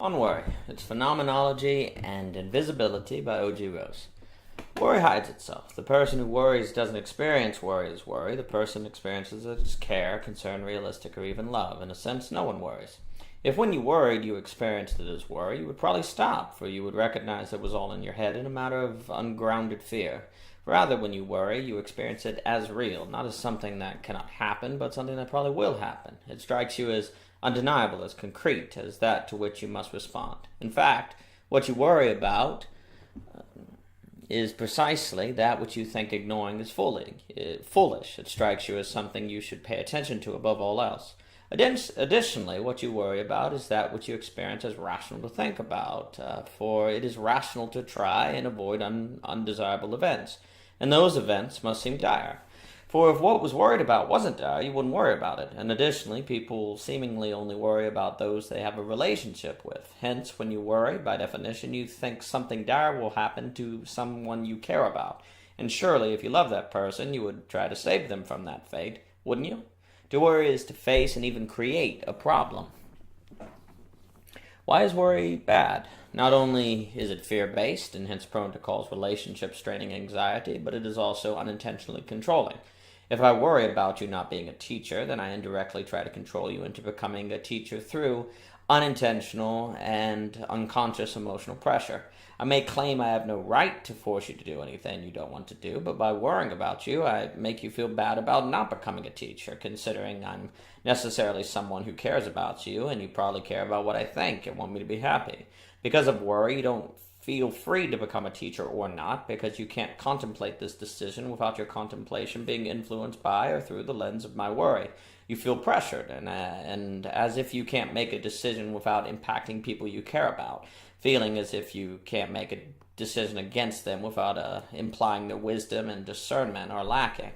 On Worry, its phenomenology and invisibility by O.G. Rose. Worry hides itself. The person who worries doesn't experience worry as worry. The person experiences it as care, concern, realistic, or even love. In a sense, no one worries. If when you worried you experienced it as worry, you would probably stop, for you would recognize it was all in your head in a matter of ungrounded fear. Rather, when you worry, you experience it as real, not as something that cannot happen, but something that probably will happen. It strikes you as undeniable, as concrete, as that to which you must respond. In fact, what you worry about is precisely that which you think ignoring is foolish. It strikes you as something you should pay attention to above all else. Additionally, what you worry about is that which you experience as rational to think about, for it is rational to try and avoid undesirable events, and those events must seem dire. For if what was worried about wasn't dire, you wouldn't worry about it. And additionally, people seemingly only worry about those they have a relationship with. Hence, when you worry, by definition, you think something dire will happen to someone you care about. And surely, if you love that person, you would try to save them from that fate, wouldn't you? To worry is to face and even create a problem. Why is worry bad? Not only is it fear-based and hence prone to cause relationship-straining anxiety, but it is also unintentionally controlling. If I worry about you not being a teacher, then I indirectly try to control you into becoming a teacher through unintentional and unconscious emotional pressure. I may claim I have no right to force you to do anything you don't want to do, but by worrying about you, I make you feel bad about not becoming a teacher, considering I'm necessarily someone who cares about you, and you probably care about what I think and want me to be happy. Because of worry, you don't feel free to become a teacher or not, because you can't contemplate this decision without your contemplation being influenced by or through the lens of my worry. You feel pressured, and as if you can't make a decision without impacting people you care about, feeling as if you can't make a decision against them without implying their wisdom and discernment are lacking.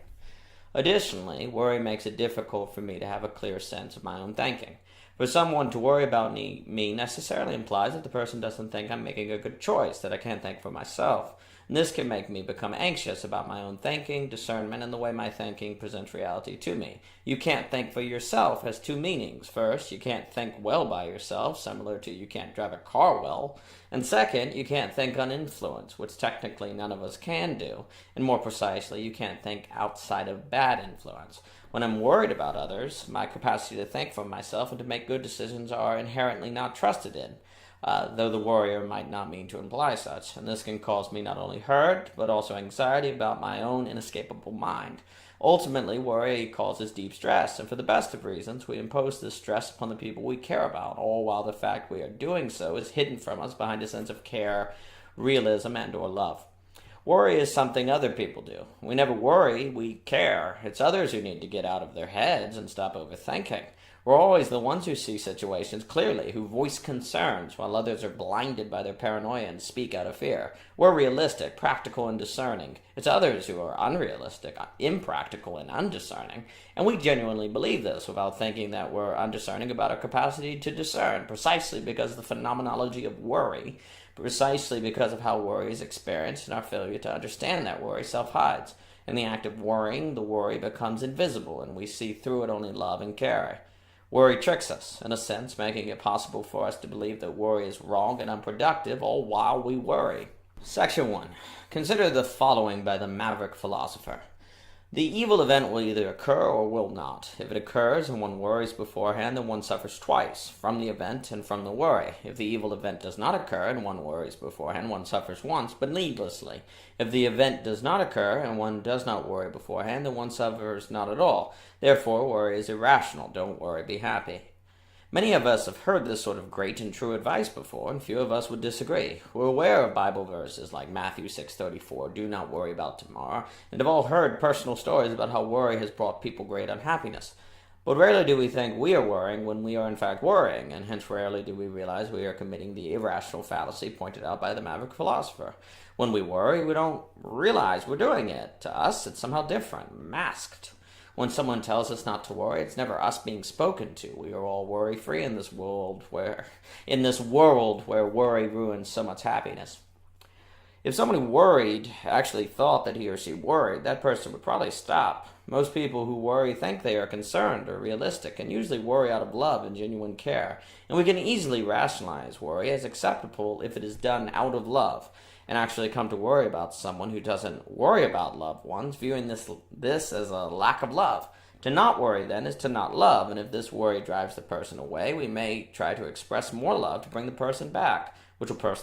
Additionally, worry makes it difficult for me to have a clear sense of my own thinking. For someone to worry about me necessarily implies that the person doesn't think I'm making a good choice, that I can't think for myself. And this can make me become anxious about my own thinking, discernment, and the way my thinking presents reality to me. You can't think for yourself has two meanings. First, you can't think well by yourself, similar to you can't drive a car well. And second, you can't think uninfluenced, which technically none of us can do. And more precisely, you can't think outside of bad influence. When I'm worried about others, my capacity to think for myself and to make good decisions are inherently not trusted in, though the worrier might not mean to imply such. And this can cause me not only hurt, but also anxiety about my own inescapable mind. Ultimately, worry causes deep stress, and for the best of reasons, we impose this stress upon the people we care about, all while the fact we are doing so is hidden from us behind a sense of care, realism, and or love. Worry is something other people do. We never worry, we care. It's others who need to get out of their heads and stop overthinking. We're always the ones who see situations clearly, who voice concerns, while others are blinded by their paranoia and speak out of fear. We're realistic, practical, and discerning. It's others who are unrealistic, impractical, and undiscerning. And we genuinely believe this without thinking that we're undiscerning about our capacity to discern, precisely because of the phenomenology of worry, precisely because of how worry is experienced and our failure to understand that worry self-hides. In the act of worrying, the worry becomes invisible, and we see through it only love and care. Worry tricks us, in a sense, making it possible for us to believe that worry is wrong and unproductive, all while we worry. Section 1. Consider the following by the maverick philosopher. The evil event will either occur or will not. If it occurs and one worries beforehand, then one suffers twice, from the event and from the worry. If the evil event does not occur and one worries beforehand, one suffers once, but needlessly. If the event does not occur and one does not worry beforehand, then one suffers not at all. Therefore, worry is irrational. Don't worry, be happy. Many of us have heard this sort of great and true advice before, and few of us would disagree. We're aware of Bible verses like Matthew 6:34, do not worry about tomorrow, and have all heard personal stories about how worry has brought people great unhappiness. But rarely do we think we are worrying when we are in fact worrying, and hence rarely do we realize we are committing the irrational fallacy pointed out by the maverick philosopher. When we worry, we don't realize we're doing it. To us, it's somehow different, masked. When someone tells us not to worry, it's never us being spoken to. We are all worry-free in this world where worry ruins so much happiness. If someone who worried actually thought that he or she worried, that person would probably stop. Most people who worry think they are concerned or realistic, and usually worry out of love and genuine care. And we can easily rationalize worry as acceptable if it is done out of love, and actually come to worry about someone who doesn't worry about loved ones, viewing this as a lack of love. To not worry, then, is to not love, and if this worry drives the person away, we may try to express more love to bring the person back, which will push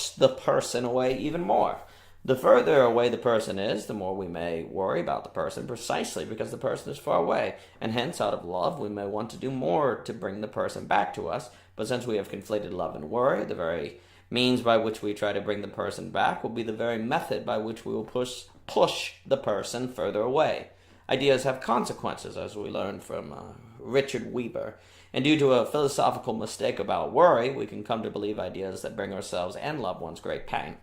the person away even more. The further away the person is, the more we may worry about the person, precisely because the person is far away, and hence, out of love, we may want to do more to bring the person back to us, but since we have conflated love and worry, the very means by which we try to bring the person back will be the very method by which we will push the person further away. Ideas have consequences, as we learned from Richard Weber, and due to a philosophical mistake about worry, we can come to believe ideas that bring ourselves and loved ones great pain.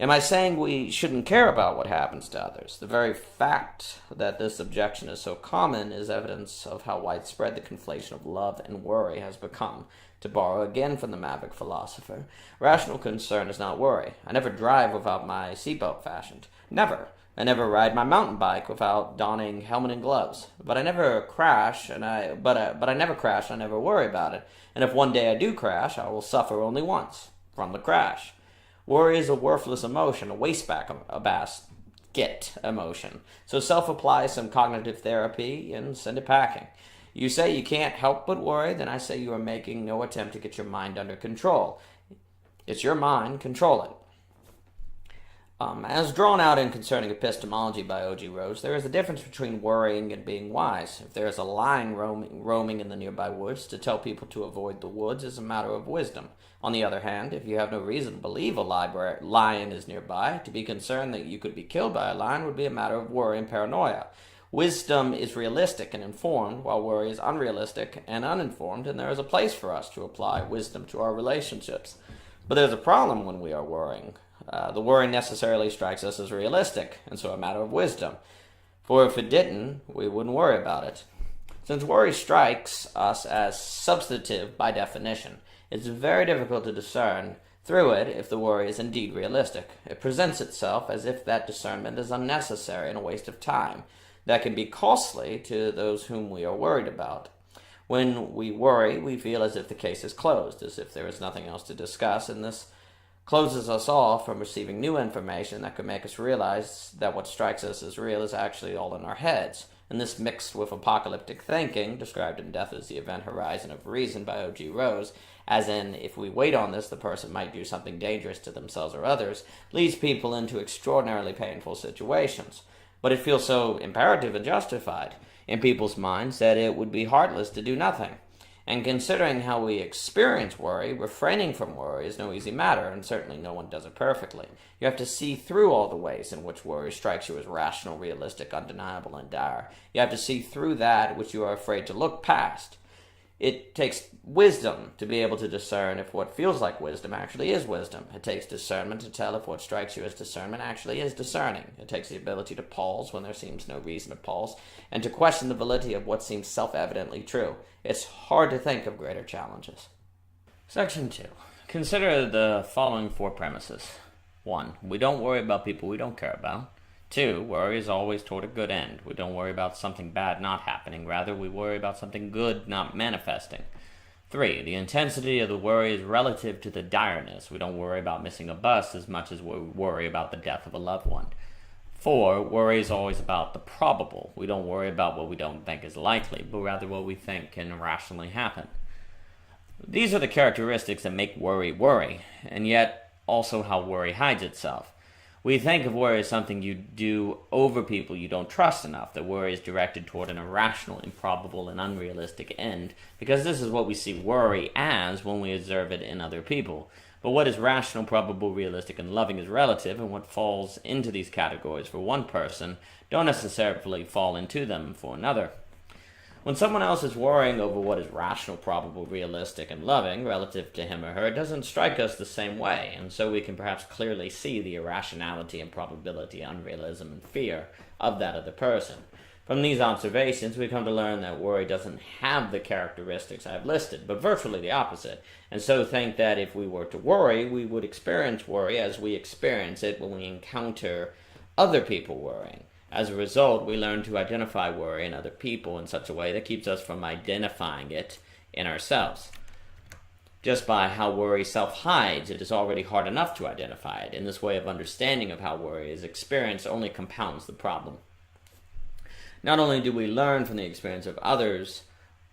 Am I saying we shouldn't care about what happens to others? The very fact that this objection is so common is evidence of how widespread the conflation of love and worry has become. To borrow again from the Maverick philosopher, rational concern is not worry. I never drive without my seatbelt fastened. Never. I never ride my mountain bike without donning helmet and gloves. But I never crash, and I never worry about it. And if one day I do crash, I will suffer only once from the crash. Worry is a worthless emotion, a wastebasket emotion. So self-apply some cognitive therapy and send it packing. You say you can't help but worry, then I say you are making no attempt to get your mind under control. It's your mind, control it. As drawn out in Concerning Epistemology by O.G. Rose, there is a difference between worrying and being wise. If there is a lion roaming in the nearby woods, to tell people to avoid the woods is a matter of wisdom. On the other hand, if you have no reason to believe a lion is nearby, to be concerned that you could be killed by a lion would be a matter of worry and paranoia. Wisdom is realistic and informed, while worry is unrealistic and uninformed, and there is a place for us to apply wisdom to our relationships. But there's a problem when we are worrying. The worry necessarily strikes us as realistic, and so a matter of wisdom. For if it didn't, we wouldn't worry about it. Since worry strikes us as substantive by definition, it's very difficult to discern through it if the worry is indeed realistic. It presents itself as if that discernment is unnecessary and a waste of time. That can be costly to those whom we are worried about. When we worry, we feel as if the case is closed, as if there is nothing else to discuss, and this closes us off from receiving new information that could make us realize that what strikes us as real is actually all in our heads. And this mixed with apocalyptic thinking, described in Death as the Event Horizon of Reason by O.G. Rose, as in, if we wait on this, the person might do something dangerous to themselves or others, leads people into extraordinarily painful situations. But it feels so imperative and justified in people's minds that it would be heartless to do nothing. And considering how we experience worry, refraining from worry is no easy matter, and certainly no one does it perfectly. You have to see through all the ways in which worry strikes you as rational, realistic, undeniable, and dire. You have to see through that which you are afraid to look past. It takes wisdom to be able to discern if what feels like wisdom actually is wisdom. It takes discernment to tell if what strikes you as discernment actually is discerning. It takes the ability to pause when there seems no reason to pause, and to question the validity of what seems self-evidently true. It's hard to think of greater challenges. Section 2. Consider the following 4 premises. 1. We don't worry about people we don't care about. 2. Worry is always toward a good end. We don't worry about something bad not happening. Rather, we worry about something good not manifesting. 3. The intensity of the worry is relative to the direness. We don't worry about missing a bus as much as we worry about the death of a loved one. 4. Worry is always about the probable. We don't worry about what we don't think is likely, but rather what we think can rationally happen. These are the characteristics that make worry worry, and yet also how worry hides itself. We think of worry as something you do over people you don't trust enough, that worry is directed toward an irrational, improbable, and unrealistic end, because this is what we see worry as when we observe it in other people. But what is rational, probable, realistic, and loving is relative, and what falls into these categories for one person don't necessarily fall into them for another. When someone else is worrying over what is rational, probable, realistic, and loving relative to him or her, it doesn't strike us the same way, and so we can perhaps clearly see the irrationality, improbability, unrealism, and fear of that other person. From these observations, we come to learn that worry doesn't have the characteristics I have listed, but virtually the opposite, and so think that if we were to worry, we would experience worry as we experience it when we encounter other people worrying. As a result, we learn to identify worry in other people in such a way that keeps us from identifying it in ourselves. Just by how worry self-hides, it is already hard enough to identify it. In this way of understanding of how worry is experienced only compounds the problem. Not only do we learn from the experience of others,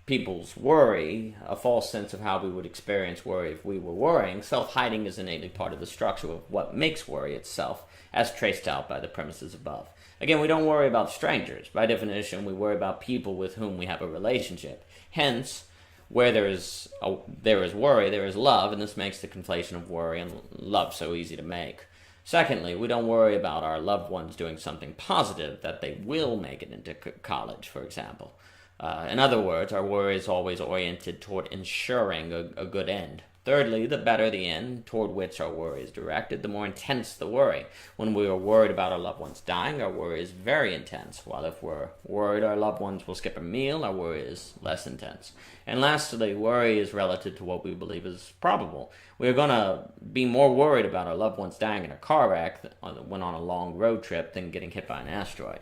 people's worry, a false sense of how we would experience worry if we were worrying, self-hiding is innately part of the structure of what makes worry itself, as traced out by the premises above. Again, we don't worry about strangers. By definition, we worry about people with whom we have a relationship. Hence, where there is worry, there is love, and this makes the conflation of worry and love so easy to make. Secondly, we don't worry about our loved ones doing something positive, that they will make it into college, for example. In other words, our worry is always oriented toward ensuring a good end. Thirdly, the better the end toward which our worry is directed, the more intense the worry. When we are worried about our loved ones dying, our worry is very intense, while if we're worried our loved ones will skip a meal, our worry is less intense. And lastly, worry is relative to what we believe is probable. We are going to be more worried about our loved ones dying in a car wreck when on a long road trip than getting hit by an asteroid.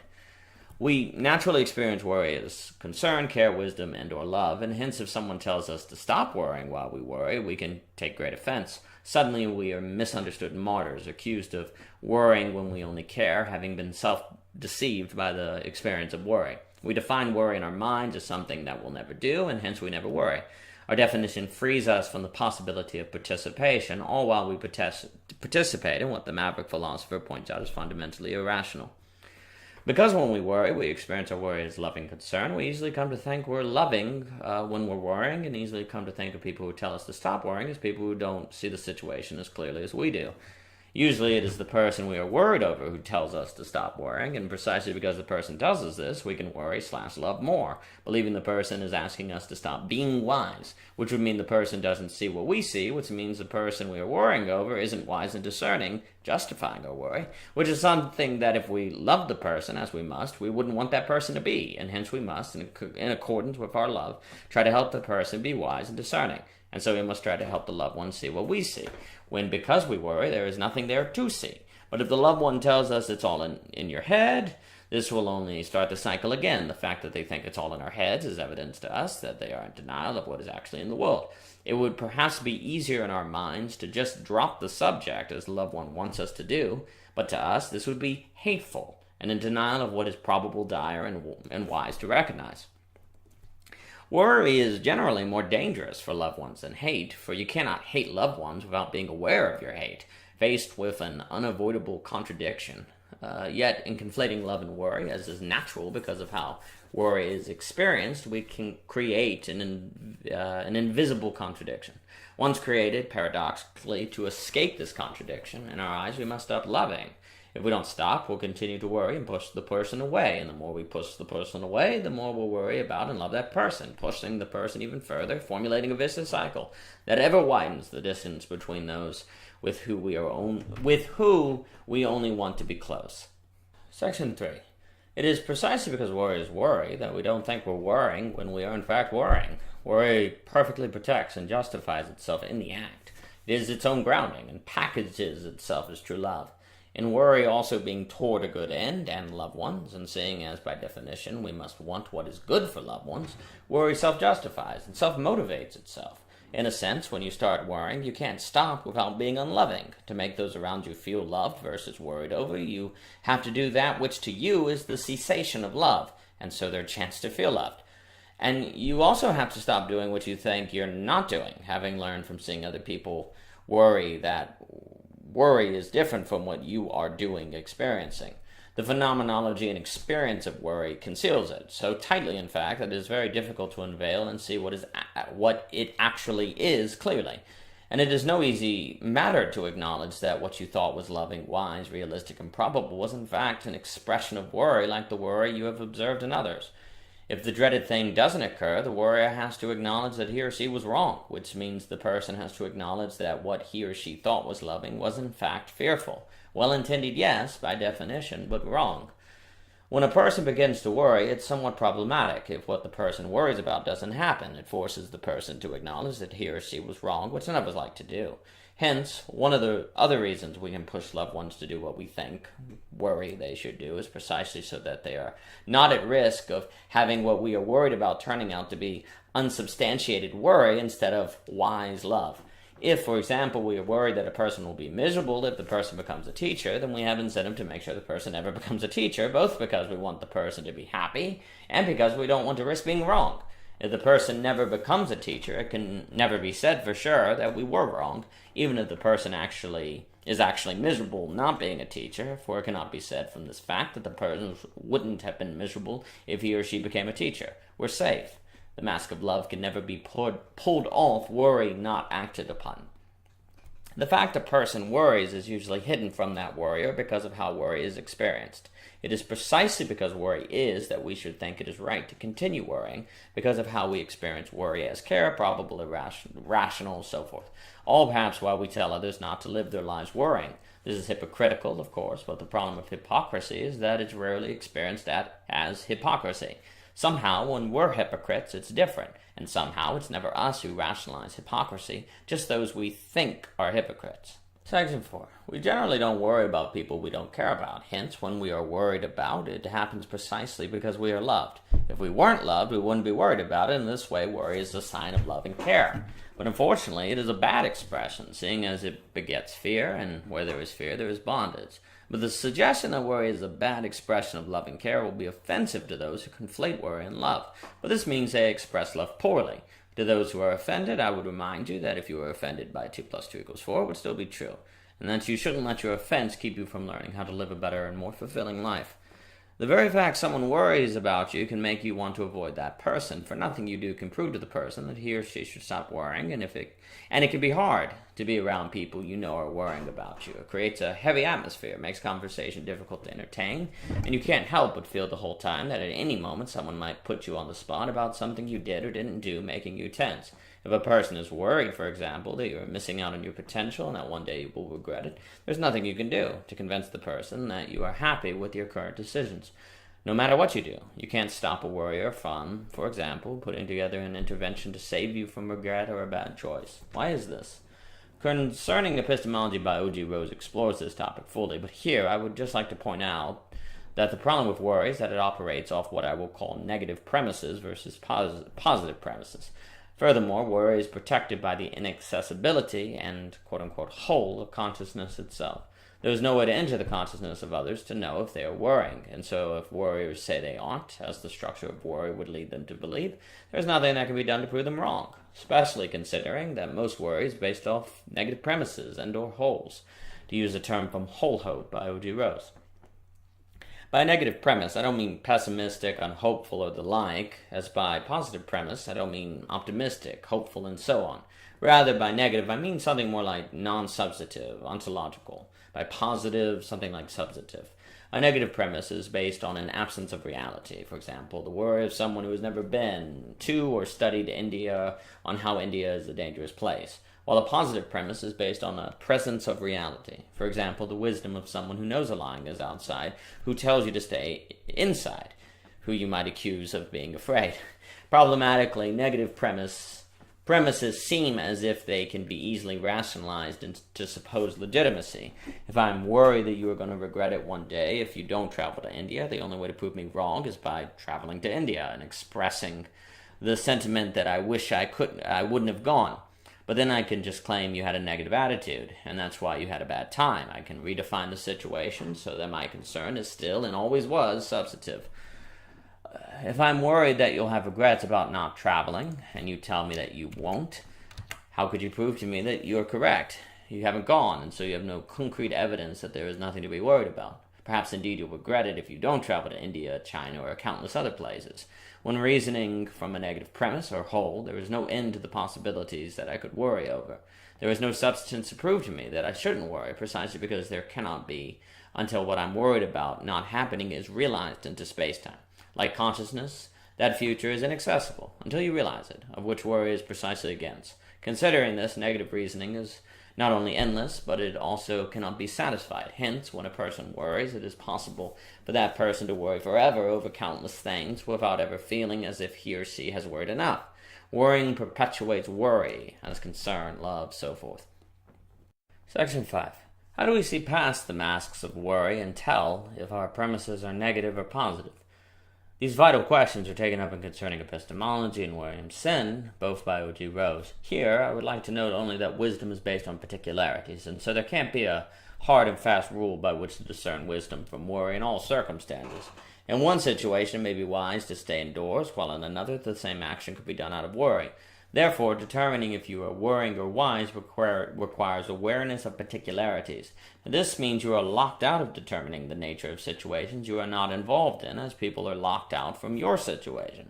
We naturally experience worry as concern, care, wisdom, and or love, and hence if someone tells us to stop worrying while we worry, we can take great offense. Suddenly we are misunderstood martyrs, accused of worrying when we only care, having been self-deceived by the experience of worry. We define worry in our minds as something that we'll never do, and hence we never worry. Our definition frees us from the possibility of participation, all while we participate in what the Maverick philosopher points out as fundamentally irrational. Because when we worry, we experience our worry as loving concern, we easily come to think we're loving when we're worrying, and easily come to think of people who tell us to stop worrying as people who don't see the situation as clearly as we do. Usually it is the person we are worried over who tells us to stop worrying, and precisely because the person tells us this, we can worry/love more, believing the person is asking us to stop being wise, which would mean the person doesn't see what we see, which means the person we are worrying over isn't wise and discerning, justifying our worry, which is something that if we loved the person, as we must, we wouldn't want that person to be, and hence we must, in accordance with our love, try to help the person be wise and discerning. And so we must try to help the loved one see what we see, when because we worry, there is nothing there to see. But if the loved one tells us it's all in your head, this will only start the cycle again. The fact that they think it's all in our heads is evidence to us that they are in denial of what is actually in the world. It would perhaps be easier in our minds to just drop the subject, as the loved one wants us to do, but to us this would be hateful, and in denial of what is probable, dire, and wise to recognize. Worry is generally more dangerous for loved ones than hate, for you cannot hate loved ones without being aware of your hate, faced with an unavoidable contradiction. Yet, in conflating love and worry, as is natural because of how worry is experienced, we can create an invisible contradiction. Once created, paradoxically, to escape this contradiction, in our eyes we must stop loving. If we don't stop, we'll continue to worry and push the person away. And the more we push the person away, the more we'll worry about and love that person, pushing the person even further, formulating a vicious cycle that ever widens the distance between those with who we only want to be close. Section 3. It is precisely because worry is worry that we don't think we're worrying when we are in fact worrying. Worry perfectly protects and justifies itself in the act. It is its own grounding and packages itself as true love. In worry also being toward a good end and loved ones, and seeing as by definition we must want what is good for loved ones, worry self-justifies and self-motivates itself. In a sense, when you start worrying, you can't stop without being unloving. To make those around you feel loved versus worried over, you have to do that which to you is the cessation of love, and so their chance to feel loved. And you also have to stop doing what you think you're not doing, having learned from seeing other people worry that worry is different from what you are doing, experiencing. The phenomenology and experience of worry conceals it, so tightly in fact that it is very difficult to unveil and see what it actually is clearly. And it is no easy matter to acknowledge that what you thought was loving, wise, realistic, and probable was in fact an expression of worry like the worry you have observed in others. If the dreaded thing doesn't occur, the worrier has to acknowledge that he or she was wrong, which means the person has to acknowledge that what he or she thought was loving was in fact fearful. Well-intended, yes, by definition, but wrong. When a person begins to worry, it's somewhat problematic. If what the person worries about doesn't happen, it forces the person to acknowledge that he or she was wrong, which none of us like to do. Hence, one of the other reasons we can push loved ones to do what we think, worry they should do, is precisely so that they are not at risk of having what we are worried about turning out to be unsubstantiated worry instead of wise love. If, for example, we are worried that a person will be miserable if the person becomes a teacher, then we have incentive to make sure the person never becomes a teacher, both because we want the person to be happy and because we don't want to risk being wrong. If the person never becomes a teacher, it can never be said for sure that we were wrong, even if the person is actually miserable not being a teacher, for it cannot be said from this fact that the person wouldn't have been miserable if he or she became a teacher. We're safe. The mask of love can never be pulled off, worry not acted upon. The fact a person worries is usually hidden from that worrier because of how worry is experienced. It is precisely because worry is that we should think it is right to continue worrying because of how we experience worry as care, probable, irrational, so forth. All perhaps while we tell others not to live their lives worrying. This is hypocritical, of course, but the problem of hypocrisy is that it's rarely experienced as hypocrisy. Somehow, when we're hypocrites, it's different, and somehow it's never us who rationalize hypocrisy, just those we think are hypocrites. Section 4. We generally don't worry about people we don't care about. Hence, when we are worried about it, it happens precisely because we are loved. If we weren't loved, we wouldn't be worried about it, and this way worry is a sign of love and care. But unfortunately, it is a bad expression, seeing as it begets fear, and where there is fear, there is bondage. But the suggestion that worry is a bad expression of love and care will be offensive to those who conflate worry and love. But this means they express love poorly. To those who are offended, I would remind you that if you were offended by 2 plus 2 equals 4, it would still be true. And that you shouldn't let your offense keep you from learning how to live a better and more fulfilling life. The very fact someone worries about you can make you want to avoid that person, for nothing you do can prove to the person that he or she should stop worrying, and it can be hard to be around people you know are worrying about you. It creates a heavy atmosphere, makes conversation difficult to entertain, and you can't help but feel the whole time that at any moment someone might put you on the spot about something you did or didn't do, making you tense. If a person is worried, for example, that you're missing out on your potential and that one day you will regret it, there's nothing you can do to convince the person that you are happy with your current decisions. No matter what you do, you can't stop a worrier from, for example, putting together an intervention to save you from regret or a bad choice. Why is this? Concerning epistemology, by O.G. Rose explores this topic fully, but here I would just like to point out that the problem with worry is that it operates off what I will call negative premises versus positive premises. Furthermore, worry is protected by the inaccessibility and quote-unquote whole of consciousness itself. There is no way to enter the consciousness of others to know if they are worrying, and so if worriers say they aren't, as the structure of worry would lead them to believe, there is nothing that can be done to prove them wrong, especially considering that most worry is based off negative premises and or wholes, to use a term from Wholehood by O.G. Rose. By a negative premise, I don't mean pessimistic, unhopeful, or the like, as by positive premise, I don't mean optimistic, hopeful, and so on. Rather, by negative, I mean something more like non-substantive, ontological. By positive, something like substantive. A negative premise is based on an absence of reality. For example, the worry of someone who has never been to or studied India on how India is a dangerous place, while a positive premise is based on a presence of reality. For example, the wisdom of someone who knows a lion is outside, who tells you to stay inside, who you might accuse of being afraid. Problematically, negative premises seem as if they can be easily rationalized into supposed legitimacy. If I'm worried that you are going to regret it one day if you don't travel to India, the only way to prove me wrong is by traveling to India and expressing the sentiment that I wish I wouldn't have gone. But then I can just claim you had a negative attitude, and that's why you had a bad time. I can redefine the situation so that my concern is still, and always was, substantive. If I'm worried that you'll have regrets about not traveling, and you tell me that you won't, how could you prove to me that you're correct? You haven't gone, and so you have no concrete evidence that there is nothing to be worried about. Perhaps indeed you'll regret it if you don't travel to India, China, or countless other places. When reasoning from a negative premise or whole, there is no end to the possibilities that I could worry over. There is no substance to prove to me that I shouldn't worry, precisely because there cannot be, until what I'm worried about not happening is realized into space-time. Like consciousness, that future is inaccessible, until you realize it, of which worry is precisely against. Considering this, negative reasoning is not only endless, but it also cannot be satisfied. Hence, when a person worries, it is possible for that person to worry forever over countless things without ever feeling as if he or she has worried enough. Worrying perpetuates worry, as concern, love, so forth. Section 5. How do we see past the masks of worry and tell if our premises are negative or positive? These vital questions are taken up in Concerning Epistemology and William's Sin, both by O.G. Rose. Here, I would like to note only that wisdom is based on particularities, and so there can't be a hard and fast rule by which to discern wisdom from worry in all circumstances. In one situation, it may be wise to stay indoors, while in another, the same action could be done out of worry. Therefore, determining if you are worrying or wise requires awareness of particularities. This means you are locked out of determining the nature of situations you are not involved in, as people are locked out from your situation.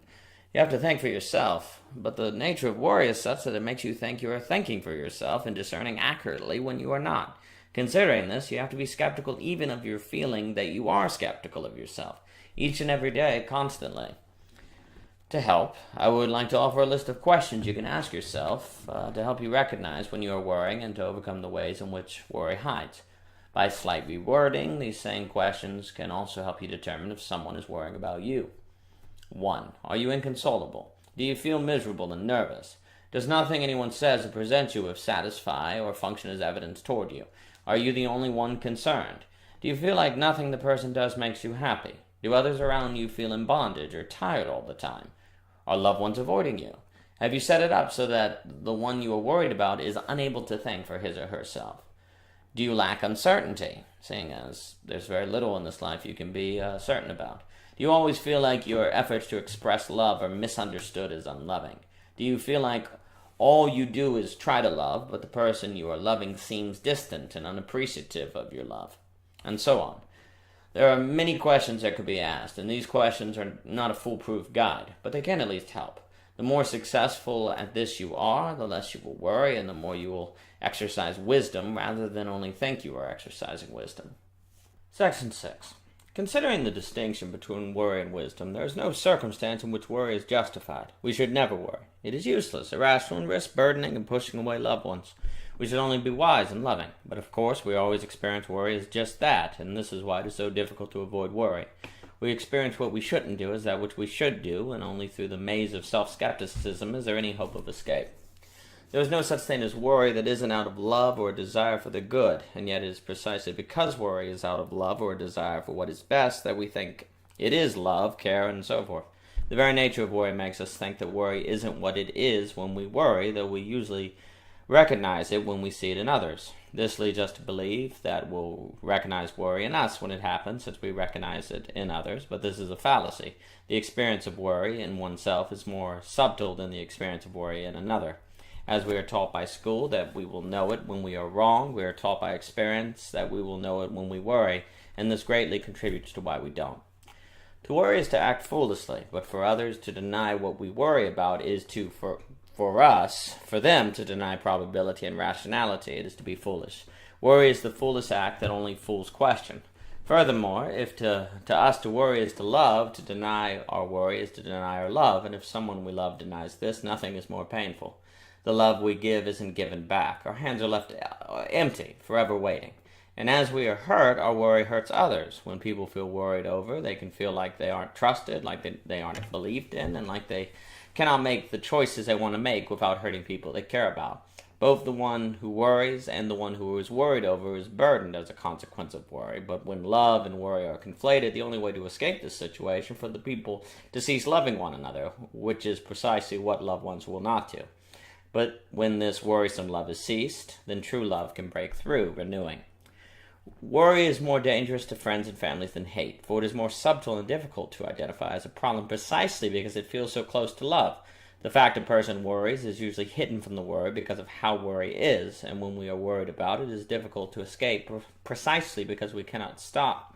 You have to think for yourself, but the nature of worry is such that it makes you think you are thinking for yourself and discerning accurately when you are not. Considering this, you have to be skeptical even of your feeling that you are skeptical of yourself, each and every day, constantly. To help, I would like to offer a list of questions you can ask yourself to help you recognize when you are worrying and to overcome the ways in which worry hides. By slight rewording, these same questions can also help you determine if someone is worrying about you. 1. Are you inconsolable? Do you feel miserable and nervous? Does nothing anyone says or presents you with satisfy or function as evidence toward you? Are you the only one concerned? Do you feel like nothing the person does makes you happy? Do others around you feel in bondage or tired all the time? Are loved ones avoiding you? Have you set it up so that the one you are worried about is unable to think for his or herself? Do you lack uncertainty, seeing as there's very little in this life you can be certain about? Do you always feel like your efforts to express love are misunderstood as unloving? Do you feel like all you do is try to love, but the person you are loving seems distant and unappreciative of your love? And so on. There are many questions that could be asked, and these questions are not a foolproof guide, but they can at least help. The more successful at this you are, the less you will worry, and the more you will exercise wisdom rather than only think you are exercising wisdom. Section 6. Considering the distinction between worry and wisdom, there is no circumstance in which worry is justified. We should never worry. It is useless, irrational, and risks burdening and pushing away loved ones. We should only be wise and loving. But of course, we always experience worry as just that, and this is why it is so difficult to avoid worry. We experience what we shouldn't do as that which we should do, and only through the maze of self-skepticism is there any hope of escape. There is no such thing as worry that isn't out of love or a desire for the good, and yet it is precisely because worry is out of love or a desire for what is best that we think it is love, care, and so forth. The very nature of worry makes us think that worry isn't what it is when we worry, though we usually recognize it when we see it in others. This leads us to believe that we'll recognize worry in us when it happens, since we recognize it in others, but this is a fallacy. The experience of worry in oneself is more subtle than the experience of worry in another. As we are taught by school that we will know it when we are wrong, we are taught by experience that we will know it when we worry, and this greatly contributes to why we don't. To worry is to act foolishly, but for others to deny what we worry about is to, for them to deny probability and rationality. It is to be foolish. Worry is the foolish act that only fools question. Furthermore, if to us to worry is to love, to deny our worry is to deny our love, and if someone we love denies this, nothing is more painful. The love we give isn't given back. Our hands are left empty, forever waiting. And as we are hurt, our worry hurts others. When people feel worried over, they can feel like they aren't trusted, like they aren't believed in, and like they cannot make the choices they want to make without hurting people they care about. Both the one who worries and the one who is worried over is burdened as a consequence of worry. But when love and worry are conflated, the only way to escape this situation is for the people to cease loving one another, which is precisely what loved ones will not do. But when this worrisome love is ceased, then true love can break through, renewing. Worry is more dangerous to friends and families than hate, for it is more subtle and difficult to identify as a problem precisely because it feels so close to love. The fact a person worries is usually hidden from the worry because of how worry is, and when we are worried about it, it is difficult to escape precisely because we cannot stop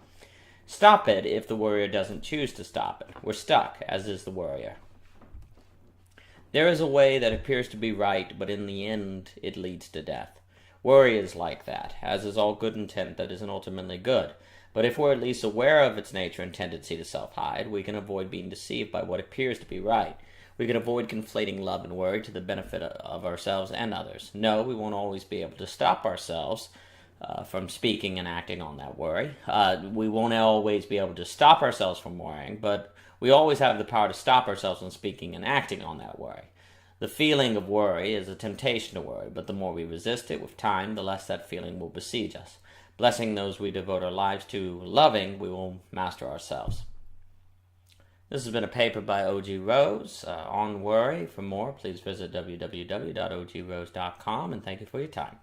it if the worrier doesn't choose to stop it. We're stuck, as is the worrier. There is a way that appears to be right, but in the end it leads to death. Worry is like that, as is all good intent that isn't ultimately good. But if we're at least aware of its nature and tendency to self-hide, we can avoid being deceived by what appears to be right. We can avoid conflating love and worry to the benefit of ourselves and others. No, we won't always be able to stop ourselves from speaking and acting on that worry. We won't always be able to stop ourselves from worrying, but we always have the power to stop ourselves from speaking and acting on that worry. The feeling of worry is a temptation to worry, but the more we resist it with time, the less that feeling will besiege us. Blessing those we devote our lives to loving, we will master ourselves. This has been a paper by O.G. Rose on worry. For more, please visit www.ogrose.com, and thank you for your time.